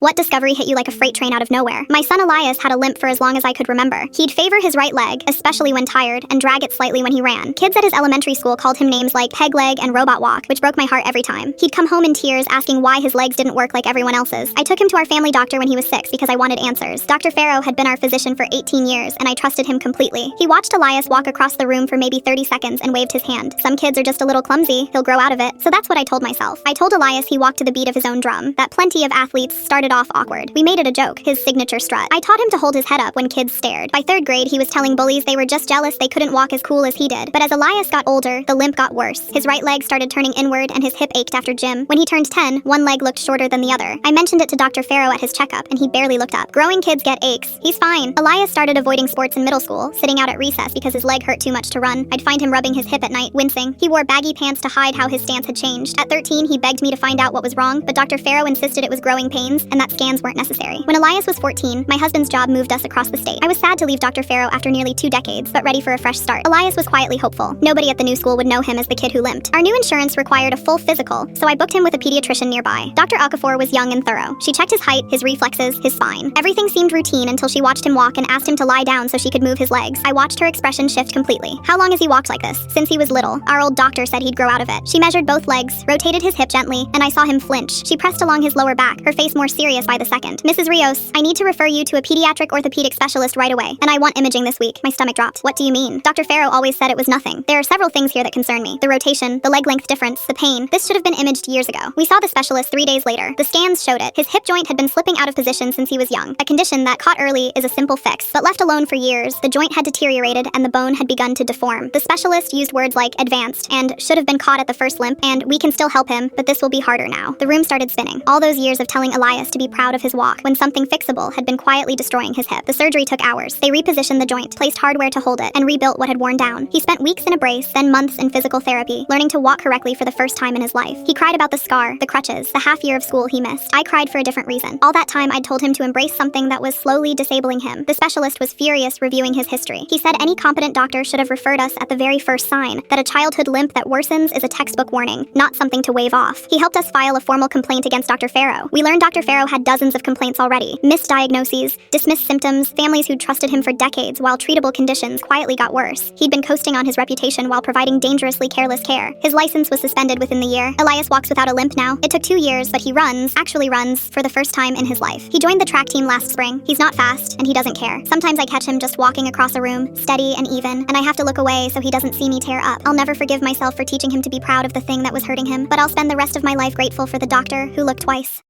What discovery hit you like a freight train out of nowhere? My son Elias had a limp for as long as I could remember. He'd favor his right leg, especially when tired, and drag it slightly when he ran. Kids at his elementary school called him names like peg leg and robot walk, which broke my heart every time. He'd come home in tears asking why his legs didn't work like everyone else's. I took him to our family doctor when he was 6 because I wanted answers. Dr. Farrow had been our physician for 18 years, and I trusted him completely. He watched Elias walk across the room for maybe 30 seconds and waved his hand. Some kids are just a little clumsy, he'll grow out of it. So that's what I told myself. I told Elias he walked to the beat of his own drum, that plenty of athletes started off awkward. We made it a joke, his signature strut. I taught him to hold his head up when kids stared. By 3rd grade, he was telling bullies they were just jealous they couldn't walk as cool as he did. But as Elias got older, the limp got worse. His right leg started turning inward and his hip ached after gym. When he turned 10, one leg looked shorter than the other. I mentioned it to Dr. Farrow at his checkup, and he barely looked up. Growing kids get aches. He's fine. Elias started avoiding sports in middle school, sitting out at recess because his leg hurt too much to run. I'd find him rubbing his hip at night, wincing. He wore baggy pants to hide how his stance had changed. At 13, he begged me to find out what was wrong, but Dr. Farrow insisted it was growing pains and that scans weren't necessary. When Elias was 14, my husband's job moved us across the state. I was sad to leave Dr. Farrow after nearly 2 decades, but ready for a fresh start. Elias was quietly hopeful. Nobody at the new school would know him as the kid who limped. Our new insurance required a full physical, so I booked him with a pediatrician nearby. Dr. Okafor was young and thorough. She checked his height, his reflexes, his spine. Everything seemed routine until she watched him walk and asked him to lie down so she could move his legs. I watched her expression shift completely. How long has he walked like this? Since he was little. Our old doctor said he'd grow out of it. She measured both legs, rotated his hip gently, and I saw him flinch. She pressed along his lower back, her face more serious by the second. Mrs. Rios, I need to refer you to a pediatric orthopedic specialist right away, and I want imaging this week. My stomach dropped. What do you mean? Dr. Farrow always said it was nothing. There are several things here that concern me. The rotation, the leg length difference, the pain. This should have been imaged years ago. We saw the specialist 3 days later. The scans showed it. His hip joint had been slipping out of position since he was young. A condition that, caught early, is a simple fix, but left alone for years, the joint had deteriorated and the bone had begun to deform. The specialist used words like advanced and should have been caught at the first limp, and we can still help him, but this will be harder now. The room started spinning. All those years of telling Elias to be proud of his walk when something fixable had been quietly destroying his hip. The surgery took hours. They repositioned the joint, placed hardware to hold it, and rebuilt what had worn down. He spent weeks in a brace, then months in physical therapy, learning to walk correctly for the first time in his life. He cried about the scar, the crutches, the half year of school he missed. I cried for a different reason. All that time I'd told him to embrace something that was slowly disabling him. The specialist was furious reviewing his history. He said any competent doctor should have referred us at the very first sign, that a childhood limp that worsens is a textbook warning, not something to wave off. He helped us file a formal complaint against Dr. Farrow. We learned Dr. Farrow had dozens of complaints already. Misdiagnoses, dismissed symptoms, families who'd trusted him for decades while treatable conditions quietly got worse. He'd been coasting on his reputation while providing dangerously careless care. His license was suspended within the year. Elias walks without a limp now. It took 2 years, but he actually runs, for the first time in his life. He joined the track team last spring. He's not fast, and he doesn't care. Sometimes I catch him just walking across a room, steady and even, and I have to look away so he doesn't see me tear up. I'll never forgive myself for teaching him to be proud of the thing that was hurting him, but I'll spend the rest of my life grateful for the doctor who looked twice.